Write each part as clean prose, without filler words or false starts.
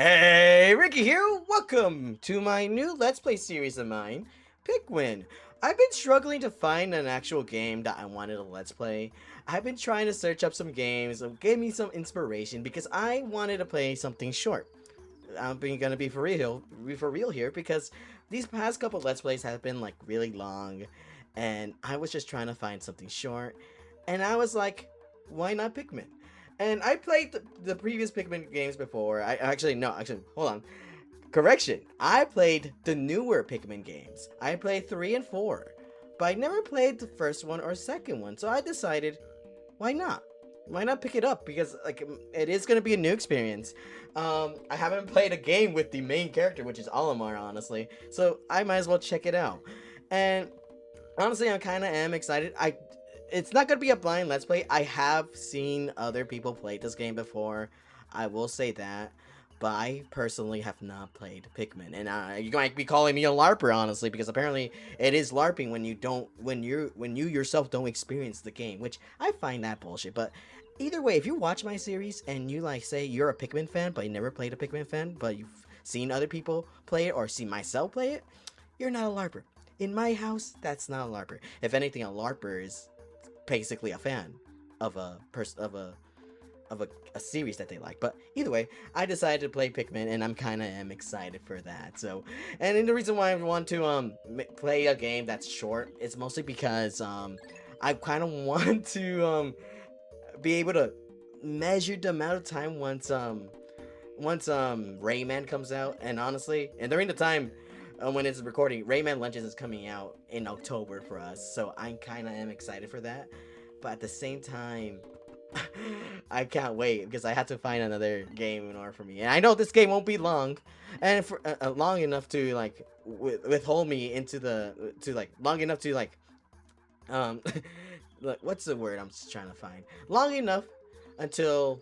Hey, Ricky here. Welcome to my new Let's Play series of mine, Pikmin. I've been struggling to find an actual game that I wanted to Let's Play. I've been trying to search up some games that gave me some inspiration because I wanted to play something short. Gonna be for real here because these past couple Let's Plays have been like really long, and I was just trying to find something short, and I was like, why not Pikmin? And I played the previous Pikmin games before. Hold on. Correction. I played the newer Pikmin games. I played 3 and 4. But I never played the first one or second one. So I decided, why not? Why not pick it up? Because like it is gonna be a new experience. I haven't played a game with the main character, which is Olimar, honestly. So I might as well check it out. And honestly, I kind of am excited. It's not gonna be a blind let's play. I have seen other people play this game before. I will say that, but I personally have not played Pikmin, and you might be calling me a LARPer, honestly, because apparently it is LARPing when you yourself don't experience the game, which I find that bullshit. But either way, if you watch my series and you like say you're a Pikmin fan, but you never played a Pikmin fan, but you've seen other people play it or seen myself play it, you're not a LARPer. In my house, that's not a LARPer. If anything, a LARPer is basically a fan of a series that they like. But either way, I decided to play Pikmin, and I'm kind of am excited for that. So, and then the reason why I want to play a game that's short is mostly because I kind of want to be able to measure the amount of time once Rayman comes out, and honestly, and during the time when it's recording, Rayman Legends is coming out in October for us, so I kind of am excited for that. But at the same time, I can't wait because I have to find another game in order for me. And I know this game won't be long, and for long enough to like withhold me into the to like long enough to like um what's the word I'm just trying to find? Long enough until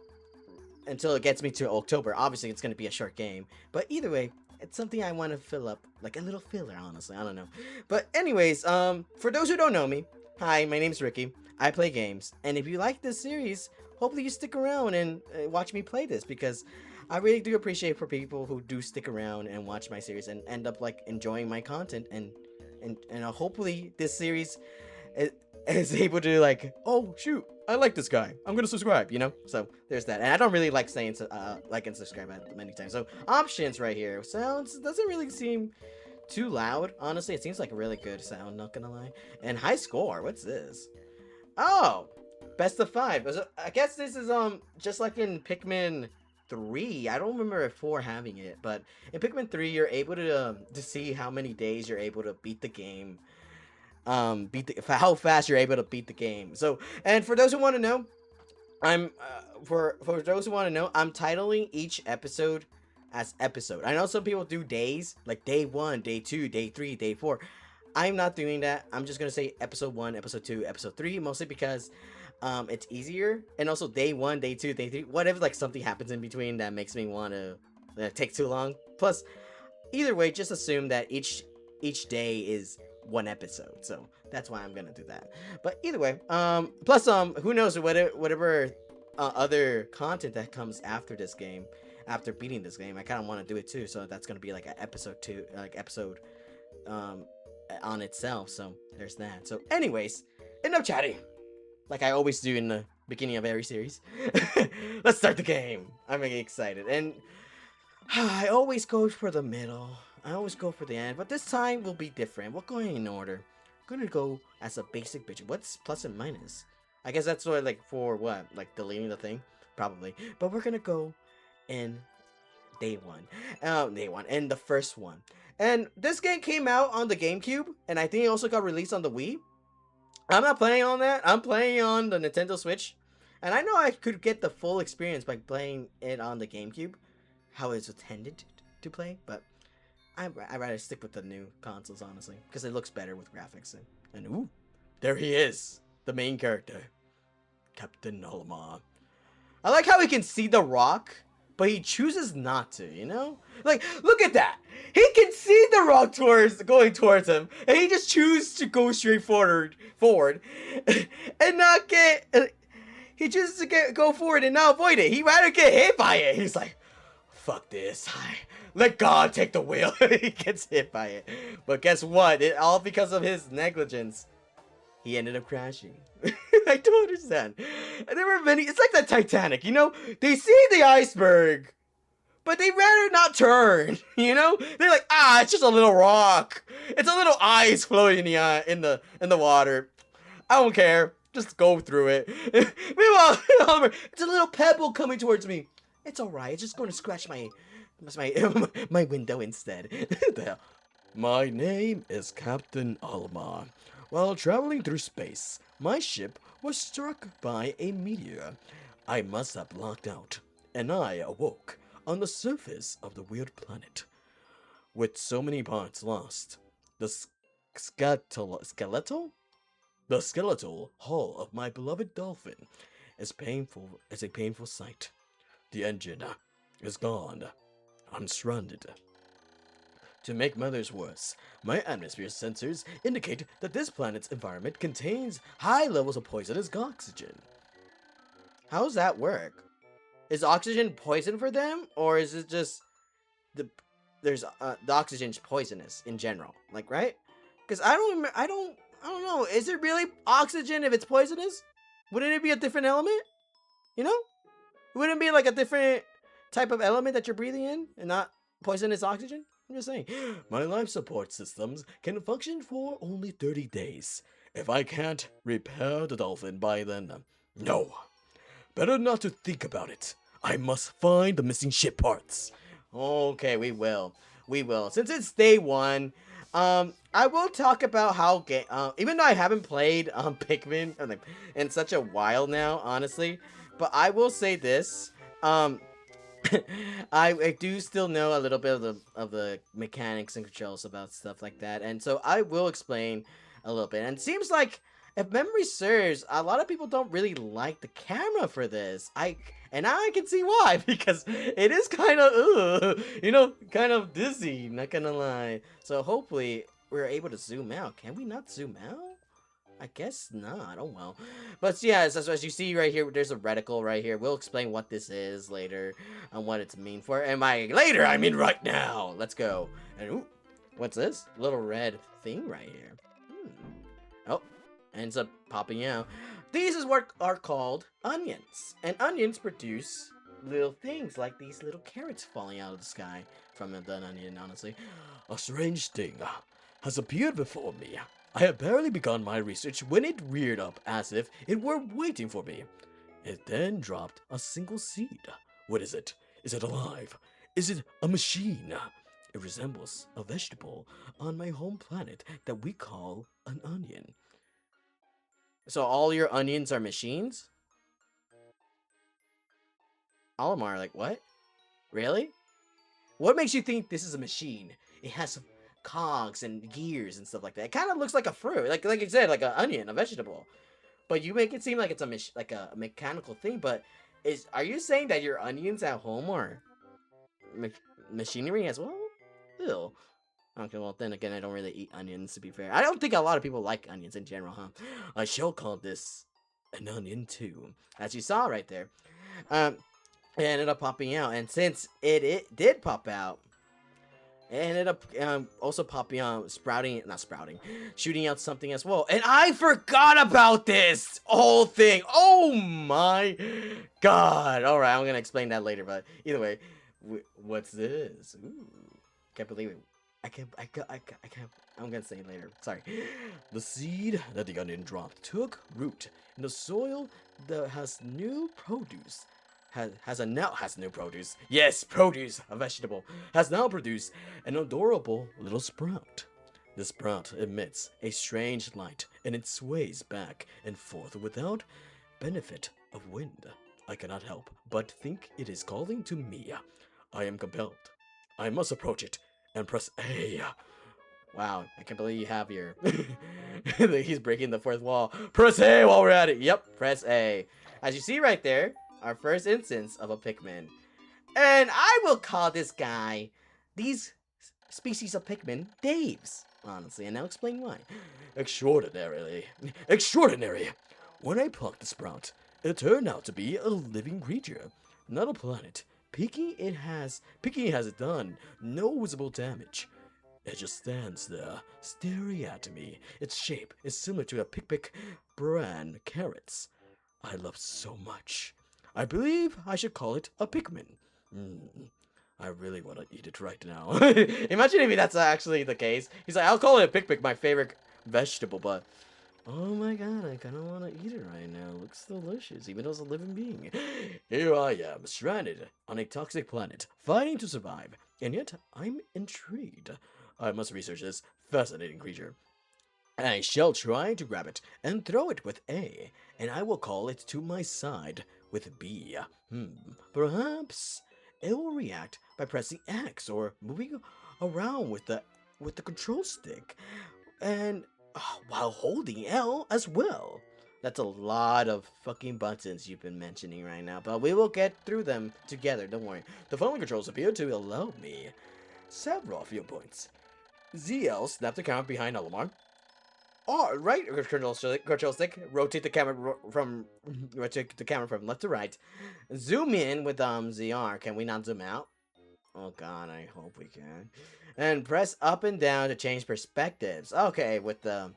it gets me to October. Obviously, it's going to be a short game, but either way, it's something I want to fill up, like a little filler, honestly. I don't know. But anyways, for those who don't know me, hi, my name's Ricky. I play games, and if you like this series, hopefully you stick around and watch me play this, because I really do appreciate for people who do stick around and watch my series and end up like enjoying my content, and hopefully this series is, is able to like, oh shoot, I like this guy, I'm gonna subscribe, you know. So there's that. And I don't really like saying like and subscribe at many times. So options right here, sounds doesn't really seem too loud, honestly. It seems like a really good sound, not gonna lie. And high score, what's this? Oh, best of 5. I guess this is just like in Pikmin 3. I don't remember if 4 having it, but in Pikmin 3 you're able to see how many days you're able to beat the game, how fast you're able to beat the game. So, and for those who want to know, for those who want to know, I'm titling each episode as episode. I know some people do days, like day 1, day 2, day 3, day 4. I'm not doing that. I'm just gonna say episode 1, episode 2, episode 3, mostly because it's easier. And also day 1, day 2, day 3, whatever, like something happens in between that makes me want to take too long. Plus, either way, just assume that each day is one episode. So that's why I'm gonna do that. But either way, plus who knows, whatever other content that comes after this game, after beating this game, I kind of want to do it too. So that's gonna be like an episode 2, like episode um on itself. So there's that. So anyways, enough chatting, like I always do in the beginning of every series. Let's start the game. I'm really excited, and I always go for the middle. I always go for the end, but this time will be different. We're going in order. I'm gonna go as a basic bitch. What's plus and minus? I guess that's what, like, for what? Like deleting the thing? Probably. But we're gonna go in day 1. Day 1. And the first one. And this game came out on the GameCube, and I think it also got released on the Wii. I'm not playing on that. I'm playing on the Nintendo Switch. And I know I could get the full experience by playing it on the GameCube, how it's intended to play, but I'd rather stick with the new consoles, honestly, because it looks better with graphics. And ooh, there he is, the main character, Captain Olimar. I like how he can see the rock, but he chooses not to, you know? Like, look at that! He can see the rock going towards him, and he just chooses to go straight forward, and not get... He chooses to go forward and not avoid it. He'd rather get hit by it. He's like, fuck this. Let God take the wheel. He gets hit by it. But guess what? It all because of his negligence. He ended up crashing. I don't understand. And there were many. It's like the Titanic, you know? They see the iceberg, but they rather not turn. You know? They're like, it's just a little rock. It's a little ice floating in the water. I don't care. Just go through it. Meanwhile, it's a little pebble coming towards me. It's alright. It's just going to scratch my window instead. The hell? My name is Captain Alma. While traveling through space, my ship was struck by a meteor. I must have blocked out, and I awoke on the surface of the weird planet. With so many parts lost, the skeletal? The skeletal hull of my beloved dolphin is a painful sight. The engine is gone. I'm stranded. To make matters worse, my atmosphere sensors indicate that this planet's environment contains high levels of poisonous oxygen. How does that work? Is oxygen poison for them, or is it just the the oxygen's poisonous in general? Like, right? Because I don't know. Is it really oxygen if it's poisonous? Wouldn't it be a different element? You know? Wouldn't it be like a different type of element that you're breathing in and not poisonous oxygen? I'm just saying. My life support systems can function for only 30 days. If I can't repair the dolphin by then, no. Better not to think about it. I must find the missing ship parts. Okay, we will. We will. Since it's day one, I will talk about how even though I haven't played Pikmin in such a while now, honestly, but I will say this. I do still know a little bit of the mechanics and controls about stuff like that, and so I will explain a little bit. And it seems like, if memory serves, a lot of people don't really like the camera for this. And now I can see why, because it is kind of kind of dizzy. Not gonna lie. So hopefully we're able to zoom out. Can we not zoom out? I guess not. Oh well. But yeah, so as you see right here, there's a reticle right here. We'll explain what this is later and what it's mean for. And by later, I mean right now. Let's go. And ooh, what's this? Little red thing right here. Oh, ends up popping out. These is what are called onions. And onions produce little things like these little carrots falling out of the sky from an onion, honestly. A strange thing has appeared before me. I had barely begun my research when it reared up as if it were waiting for me. It then dropped a single seed. What is it? Is it alive? Is it a machine? It resembles a vegetable on my home planet that we call an onion. So all your onions are machines? Olimar, like, what? Really? What makes you think this is a machine? It has cogs and gears and stuff like that. It kind of looks like a fruit, like you said, like an onion, a vegetable. But you make it seem like it's like a mechanical thing. But are you saying that your onions at home are machinery as well? Ew. Okay, well then again, I don't really eat onions, to be fair. I don't think a lot of people like onions in general, huh? I shall call this an onion too, as you saw right there. It ended up popping out, and since it did pop out, it ended up also popping out, shooting out something as well. And I forgot about this whole thing. Oh my god. Alright, I'm gonna explain that later, but either way, what's this? Ooh, can't believe it. I can't, I'm gonna say it later. Sorry. The seed that the onion dropped took root in the soil that has new produce. Has new produce. Yes, produce, a vegetable, has now produced an adorable little sprout. The sprout emits a strange light and it sways back and forth without benefit of wind. I cannot help but think it is calling to me. I am compelled. I must approach it and press A. Wow, I can't believe you have your... He's breaking the fourth wall. Press A while we're at it. Yep, press A. As you see right there, our first instance of a Pikmin. And I will call this guy, these species of Pikmin, Daves, honestly, and I'll explain why. Extraordinary. When I plucked the sprout, it turned out to be a living creature. Not a planet, Pikmin has done no visible damage. It just stands there, staring at me. Its shape is similar to a Pikmin brand carrots I love so much. I believe I should call it a Pikmin. Mm, I really want to eat it right now. Imagine if that's actually the case. He's like, I'll call it a Pikmin, my favorite vegetable, but oh my god, I kind of want to eat it right now. It looks delicious, even though it's a living being. Here I am, stranded on a toxic planet, fighting to survive, and yet I'm intrigued. I must research this fascinating creature. I shall try to grab it and throw it with A, and I will call it to my side with B. Perhaps it will react by pressing X or moving around with the control stick, and while holding L as well. That's a lot of fucking buttons you've been mentioning right now, but we will get through them together, don't worry. The following controls appear to allow me several viewpoints. ZL, snap the camera behind Olimar. Right control stick, rotate the camera from left to right. Zoom in with ZR. Can we not zoom out? Oh god, I hope we can. And press up and down to change perspectives. Okay, with the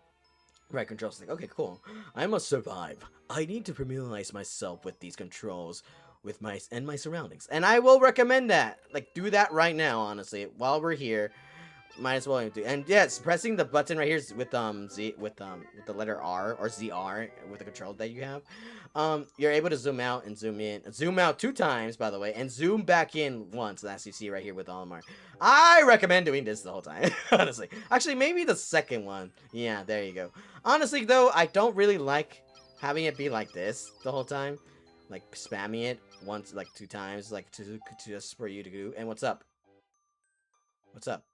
right control stick. Okay, cool. I must survive. I need to familiarize myself with these controls with my surroundings. And I will recommend that. Like, do that right now, honestly, while we're here. Might as well do. And yes, pressing the button right here with with the letter R or ZR with the control that you have, you're able to zoom out and zoom in. Zoom out 2 times, by the way, and zoom back in once, as you see right here with Olimar. I recommend doing this the whole time, honestly. Actually, maybe the second one. Yeah, there you go. Honestly, though, I don't really like having it be like this the whole time, like spamming it once, like 2 times, like to just for you to do. And what's up? What's up?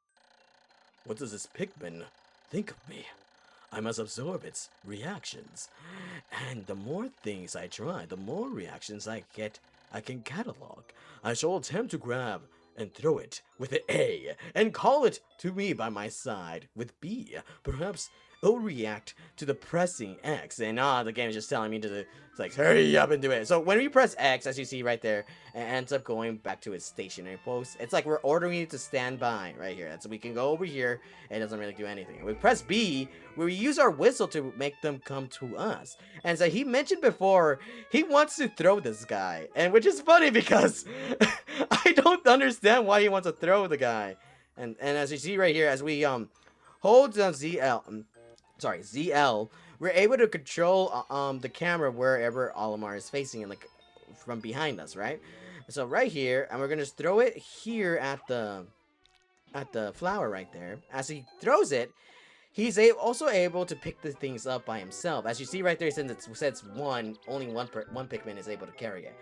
What does this Pikmin think of me? I must absorb its reactions. And the more things I try, the more reactions I get, I can catalog. I shall attempt to grab and throw it with an A and call it to me by my side with B. Perhaps it'll react to the pressing X. And the game is just telling me it's like, hurry up and do it. So when we press X, as you see right there, it ends up going back to its stationary post. It's like we're ordering it to stand by right here. So we can go over here, and it doesn't really do anything. We press B, where we use our whistle to make them come to us. And so he mentioned before, he wants to throw this guy. And which is funny because I don't understand why he wants to throw the guy. And as you see right here, as we hold down ZL, we're able to control the camera wherever Olimar is facing and like from behind us, right? So right here, and we're gonna throw it here at the flower right there. As he throws it, he's also able to pick the things up by himself. As you see right there, since it says only one Pikmin is able to carry it.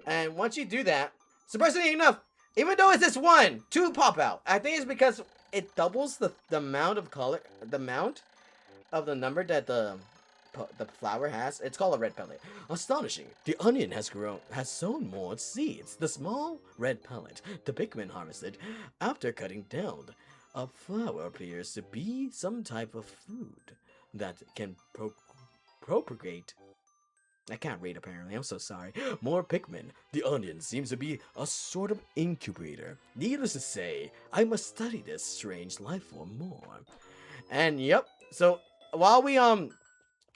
And once you do that, surprisingly enough, even though it's just 1, 2 pop out. I think it's because it doubles the amount of color, the amount of the number that the flower has. It's called a red pellet. Astonishing! The onion has sown more seeds. The small red pellet the Pikmin harvested after cutting down a flower appears to be some type of food that can propagate. I can't read apparently, I'm so sorry. More Pikmin. The onion seems to be a sort of incubator. Needless to say, I must study this strange life form more. And yep, so while we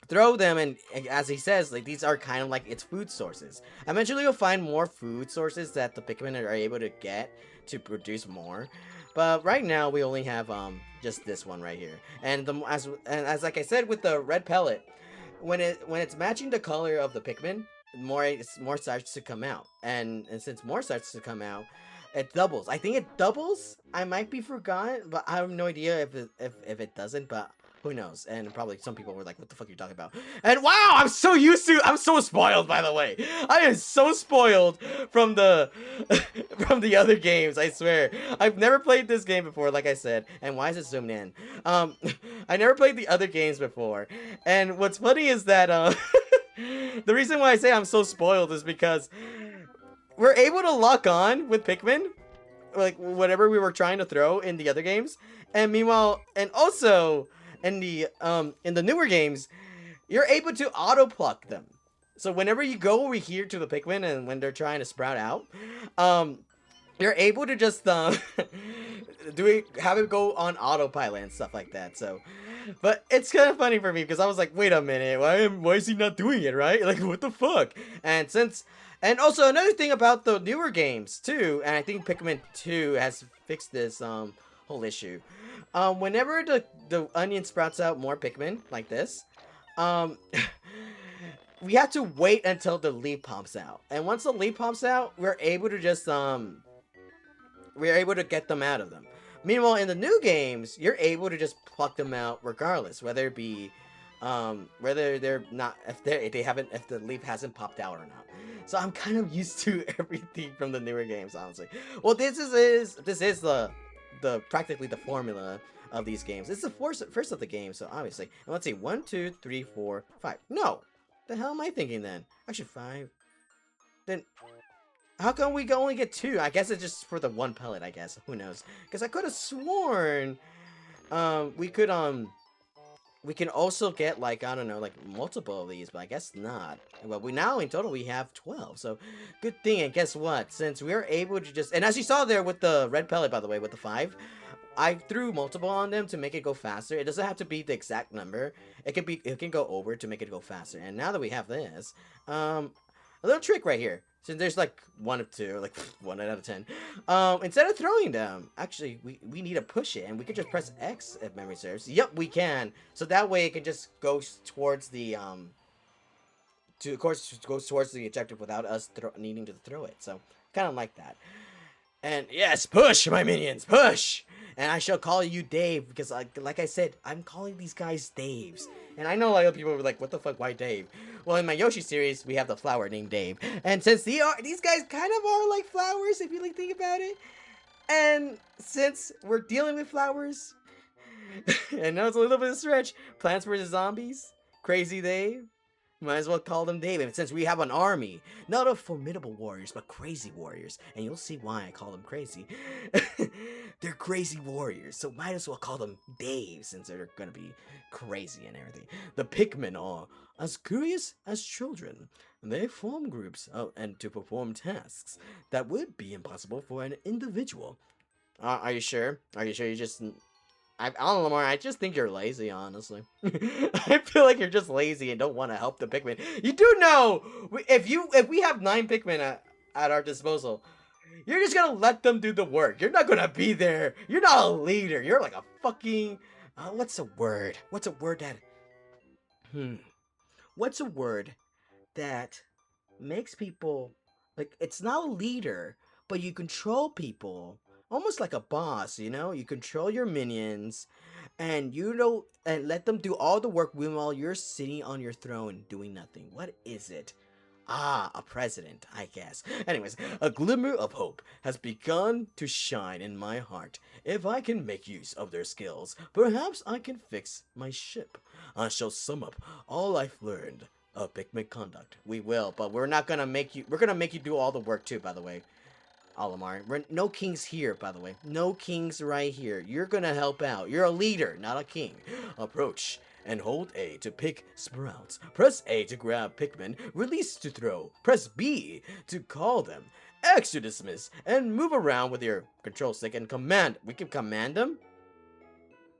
throw them, and as he says, like these are kind of like its food sources. Eventually you'll find more food sources that the Pikmin are able to get to produce more. But right now we only have just this one right here. And as like I said with the red pellet, when it's matching the color of the Pikmin, more starts to come out. And since more starts to come out, it doubles. I think it doubles. I might be forgotten, but I have no idea if it doesn't, but who knows? And probably some people were like, what the fuck are you talking about? And wow, I'm so spoiled, by the way. I am so spoiled from the from the other games, I swear. I've never played this game before, like I said. And why is it zoomed in? I never played the other games before. And what's funny is that the reason why I say I'm so spoiled is because we're able to lock on with Pikmin, like whatever we were trying to throw in the other games. And meanwhile, and also in the newer games, you're able to auto pluck them. So whenever you go over here to the Pikmin and when they're trying to sprout out, you're able to just have it go on autopilot and stuff like that. So, but it's kind of funny for me because I was like, wait a minute, why is he not doing it right? Like, what the fuck? And since and also another thing about the newer games too, and I think Pikmin 2 has fixed this whole issue. Whenever the onion sprouts out more Pikmin like this, um we have to wait until the leaf pops out. And once the leaf pops out, we're able to get them out of them. Meanwhile, in the new games, you're able to just pluck them out regardless, whether it be, whether they're not, if they haven't, if the leaf hasn't popped out or not. So I'm kind of used to everything from the newer games, honestly. Well, this is the practically the formula of these games. It's the first of the game, so obviously. And let's see, 1, 2, 3, 4, 5. No, the hell am I thinking then? Actually, 5. Then how come we only get 2? I guess it's just for the one pellet, I guess. Who knows? Because I could have sworn we could we can also get like, I don't know, like multiple of these, but I guess not. Well, we now in total we have 12. So good thing. And guess what? Since we're able to just, and as you saw there with the red pellet, by the way, with the 5, I threw multiple on them to make it go faster. It doesn't have to be the exact number. It can go over to make it go faster. And now that we have this, a little trick right here. Since there's like 1 of 2, like 1 out of 10. Instead of throwing them, actually we need to push it, and we can just press X if memory serves. Yep, we can. So that way it can just go towards the of course goes towards the objective without us needing to throw it. So kind of like that. And yes, push, my minions, push! And I shall call you Dave, because like I said, I'm calling these guys Daves. And I know a lot of people were like, what the fuck, why Dave? Well, in my Yoshi series, we have the flower named Dave. And since these guys kind of are like flowers, if you like think about it. And since we're dealing with flowers, and now it's a little bit of a stretch, Plants vs. Zombies, Crazy Dave, might as well call them David, since we have an army, not of formidable warriors, but crazy warriors. And you'll see why I call them crazy. They're crazy warriors, so might as well call them Dave, since they're gonna be crazy and everything. The Pikmin are as curious as children. They form groups and to perform tasks that would be impossible for an individual. Are you sure? Are you sure you just... I don't know, Lamar. I just think you're lazy, honestly. I feel like you're just lazy and don't want to help the Pikmin. You do know if we have 9 Pikmin at our disposal, you're just gonna let them do the work. You're not gonna be there. You're not a leader. You're like a fucking what's a word? What's a word that What's a word that makes people like it's not a leader, but you control people almost like a boss, you know? You control your minions and and let them do all the work while you're sitting on your throne doing nothing. What is it? Ah, a president, I guess. Anyways, a glimmer of hope has begun to shine in my heart. If I can make use of their skills, perhaps I can fix my ship. I shall sum up all I've learned of Pikmin conduct. We will, but we're not gonna make you. We're gonna make you do all the work too, by the way. Olimar. No kings here, by the way. No kings right here. You're gonna help out. You're a leader, not a king. Approach and hold A to pick sprouts. Press A to grab Pikmin. Release to throw. Press B to call them. X to dismiss. And move around with your control stick and command. We can command them?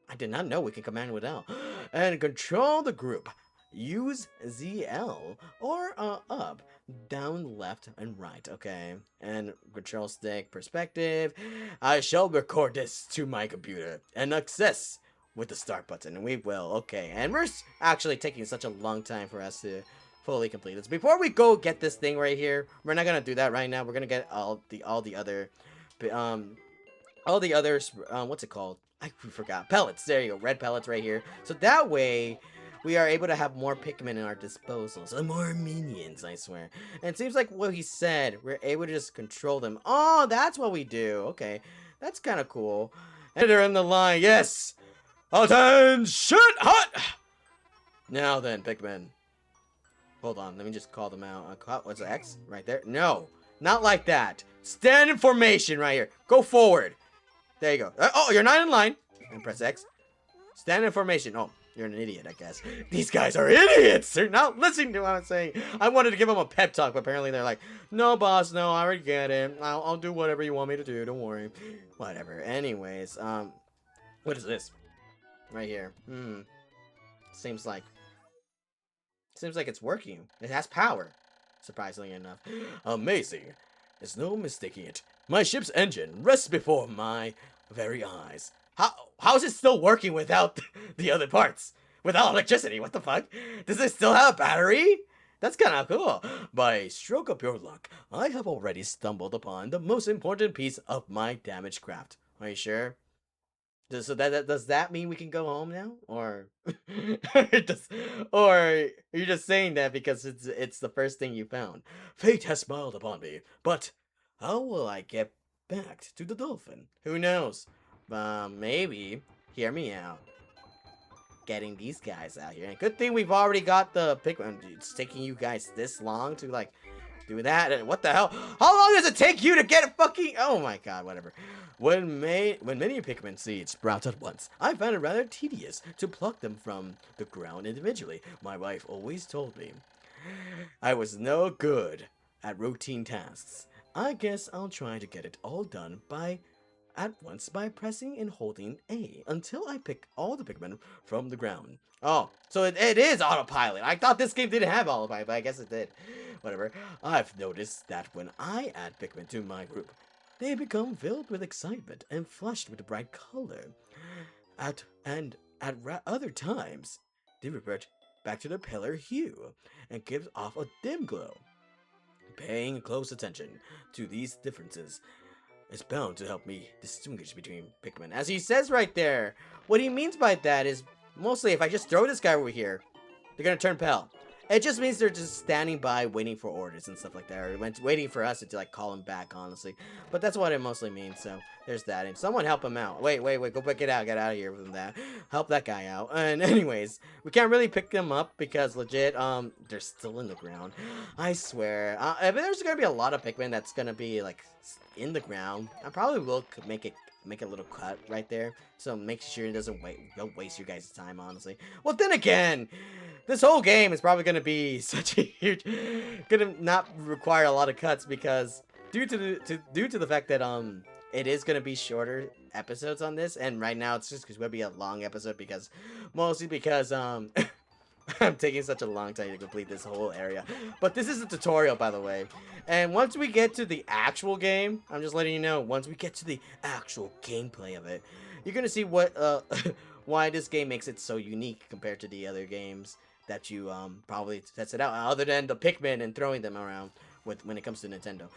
I did not know we can command without. And control the group. Use ZL or up, down, left, and right. Okay. And control stick perspective. I shall record this to my computer and access with the start button. And we will. Okay. And we're actually taking such a long time for us to fully complete this. Before we go get this thing right here, we're not gonna do that right now. We're gonna get all the other what's it called? I forgot. Pellets. There you go. Red pellets right here. So that way we are able to have more Pikmin in our disposal. So more minions, I swear. And it seems like what he said, we're able to just control them. Oh, that's what we do. Okay. That's kind of cool. And they're in the line. Yes! Attention! Hot! Now then, Pikmin. Hold on. Let me just call them out. What's the X? Right there? No. Not like that. Stand in formation right here. Go forward. There you go. Oh, you're not in line. And press X. Stand in formation. Oh. you're an idiot, I guess. These guys are idiots. They're not listening to what I'm saying. I wanted to give them a pep talk, but apparently they're like, no, boss, no, I already get it. I'll do whatever you want me to do. Don't worry. Whatever. Anyways, what is this? Right here. Seems like it's working. It has power. Surprisingly enough. Amazing. There's no mistaking it. My ship's engine rests before my very eyes. How is it still working without the other parts? Without electricity? What the fuck? Does it still have a battery? That's kind of cool. By stroke of pure luck, I have already stumbled upon the most important piece of my damaged craft. Are you sure? Does that mean we can go home now, or just, or are you just saying that because it's the first thing you found? Fate has smiled upon me, but how will I get back to the dolphin? Who knows? Maybe. Hear me out. Getting these guys out here, and good thing we've already got the Pikmin. It's taking you guys this long to like do that, and what the hell? How long does it take you to get a fucking? Oh my god, whatever. When many Pikmin seeds sprout at once, I find it rather tedious to pluck them from the ground individually. My wife always told me I was no good at routine tasks. I guess I'll try to get it all done at once by pressing and holding A until I pick all the Pikmin from the ground. Oh, so it is autopilot. I thought this game didn't have autopilot, but I guess it did. Whatever. I've noticed that when I add Pikmin to my group, they become filled with excitement and flushed with a bright color. At other times, they revert back to their paler hue and give off a dim glow. Paying close attention to these differences is bound to help me distinguish between Pikmin. As he says right there, what he means by that is mostly if I just throw this guy over here, they're gonna turn pale. It just means they're just standing by waiting for orders and stuff like that, or waiting for us to like call him back, honestly. But that's what it mostly means, so there's that. And someone help him out. Wait, go back, get out of here from that. Help that guy out. And anyways, we can't really pick them up because legit, they're still in the ground. I swear. If there's gonna be a lot of Pikmin that's gonna be like in the ground, I probably will make a little cut right there, so make sure it doesn't don't waste your guys' time, honestly. Well, then again, this whole game is probably gonna be such a huge, gonna not require a lot of cuts because due to the fact that it is gonna be shorter episodes on this, and right now it's just gonna be a long episode because mostly because I'm taking such a long time to complete this whole area. But this is a tutorial, by the way. And once we get to the actual game, I'm just letting you know, once we get to the actual gameplay of it, you're going to see what why this game makes it so unique compared to the other games that you probably test it out, other than the Pikmin and throwing them around when it comes to Nintendo.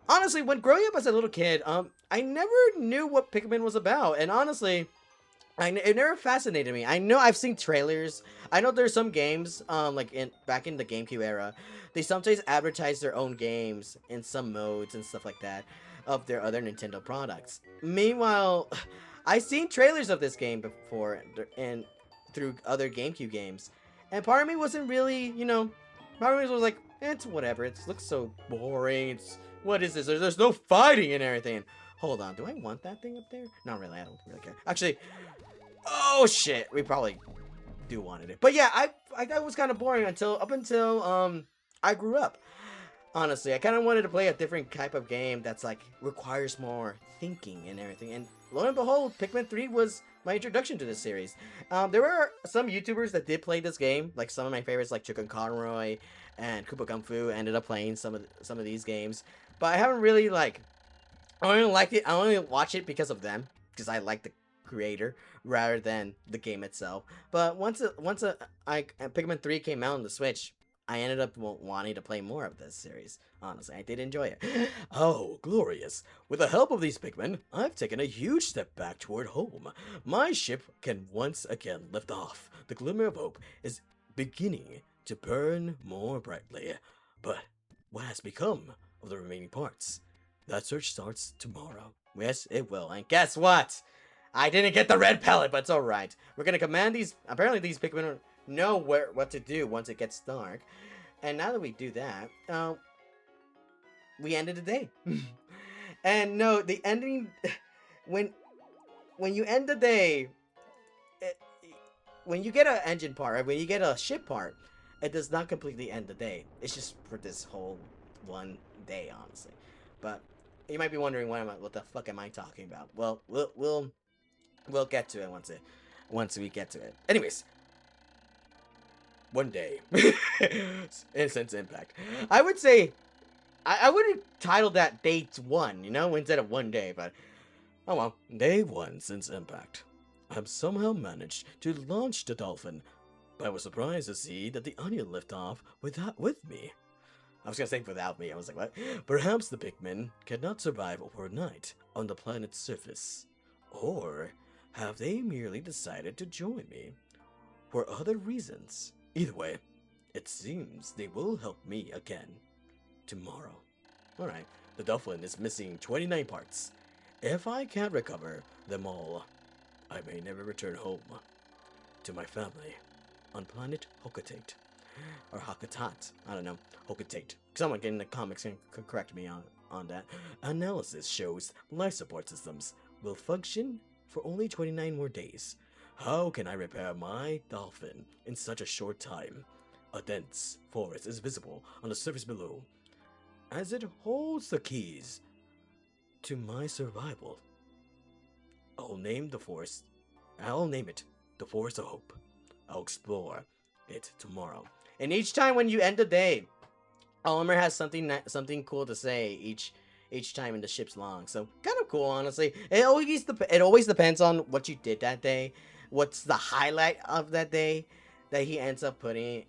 Honestly, when growing up as a little kid, I never knew what Pikmin was about. And honestly, it never fascinated me. I know I've seen trailers. I know there's some games, like back in the GameCube era, they sometimes advertise their own games in some modes and stuff like that of their other Nintendo products. Meanwhile, I've seen trailers of this game before and through other GameCube games, and part of me wasn't really, part of me was like, it's whatever. It looks so boring. What is this? There's no fighting and everything. Hold on, do I want that thing up there? Not really. I don't really care. Actually. Oh shit, we probably do wanted it. But yeah, I thought it was kind of boring up until I grew up. Honestly, I kind of wanted to play a different type of game that's like requires more thinking and everything. And lo and behold, Pikmin 3 was my introduction to this series. There were some YouTubers that did play this game, like some of my favorites like Chicken Conroy and Koopa Kung Fu ended up playing some of these games. But I haven't really I only liked it. I only watch it because of them, because I like the creator rather than the game itself. But once Pikmin 3 came out on the Switch, I ended up wanting to play more of this series. Honestly, I did enjoy it. Oh, glorious. With the help of these Pikmin, I've taken a huge step back toward home. My ship can once again lift off. The glimmer of hope is beginning to burn more brightly. But what has become of the remaining parts? That search starts tomorrow. Yes, it will. And guess what? I didn't get the red pellet, but it's alright. We're gonna command these. Apparently, these Pikmin know what to do once it gets dark. And now that we do that, we ended the day. And no, the ending when you end the day, when you get an engine part, right, when you get a ship part, it does not completely end the day. It's just for this whole one day, honestly. But you might be wondering what the fuck am I talking about? Well, we'll get to it once we get to it. Anyways, one day, Instant Impact. I would say I would have titled that Day 1, instead of one day, but oh well. Day 1 since Impact. I've somehow managed to launch the dolphin, but I was surprised to see that the onion lifted off with me. I was gonna say without me, I was like, what? Perhaps the Pikmin cannot survive overnight on the planet's surface. Or have they merely decided to join me for other reasons? Either way, it seems they will help me again tomorrow. Alright, the dolphin is missing 29 parts. If I can't recover them all, I may never return home to my family on planet Hokatate. Or Hakatat. I don't know. Hokatate. Someone in the comics can correct me on that. Analysis shows life support systems will function for only 29 more days. How can I repair my dolphin in such a short time? A dense forest is visible on the surface below, as it holds the keys to my survival. I'll name it the Forest of Hope. I'll explore it tomorrow. And each time when you end the day, Oliver has something cool to say each time in the ship's long. So kind of cool, honestly. It always depends on what you did that day. What's the highlight of that day that he ends up putting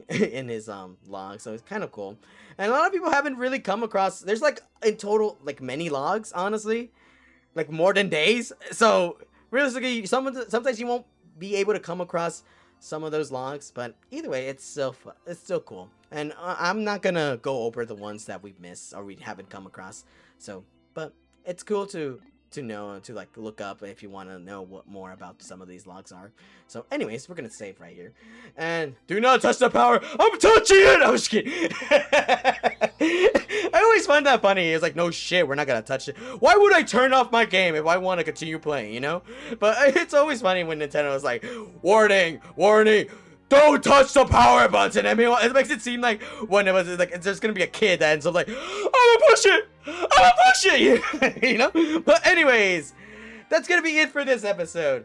in his log. So it's kind of cool. And a lot of people haven't really come across. There's like in total like many logs, honestly, like more than days. So realistically, sometimes you won't be able to come across some of those logs, but either way, it's still cool. And I'm not gonna go over the ones that we've missed or we haven't come across. So, but it's cool to know, to like look up if you want to know what more about some of these logs are. So anyways, we're gonna save right here, and do not touch the power. I'm touching it. I'm just kidding. I always find that funny. It's like, no shit, we're not gonna touch it. Why would I turn off my game if I want to continue playing, But it's always funny when Nintendo is like, warning, don't touch the power button. I mean, it makes it seem like one of us is like, there's gonna be a kid that ends up like, I'm gonna push it, But anyways, that's gonna be it for this episode.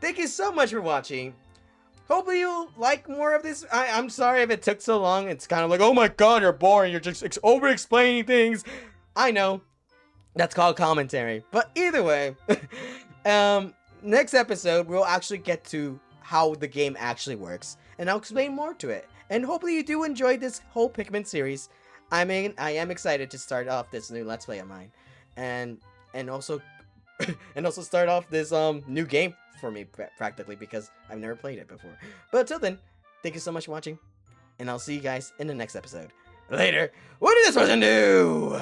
Thank you so much for watching. Hopefully you'll like more of this. I'm sorry if it took so long. It's kind of like, oh my god, you're boring. You're just over-explaining things. I know. That's called commentary. But either way, next episode, we'll actually get to how the game actually works. And I'll explain more to it. And hopefully you do enjoy this whole Pikmin series. I mean, I am excited to start off this new Let's Play of mine. And also start off this new game for me practically, because I've never played it before. But until then, thank you so much for watching, and I'll see you guys in the next episode. Later. What did this person do?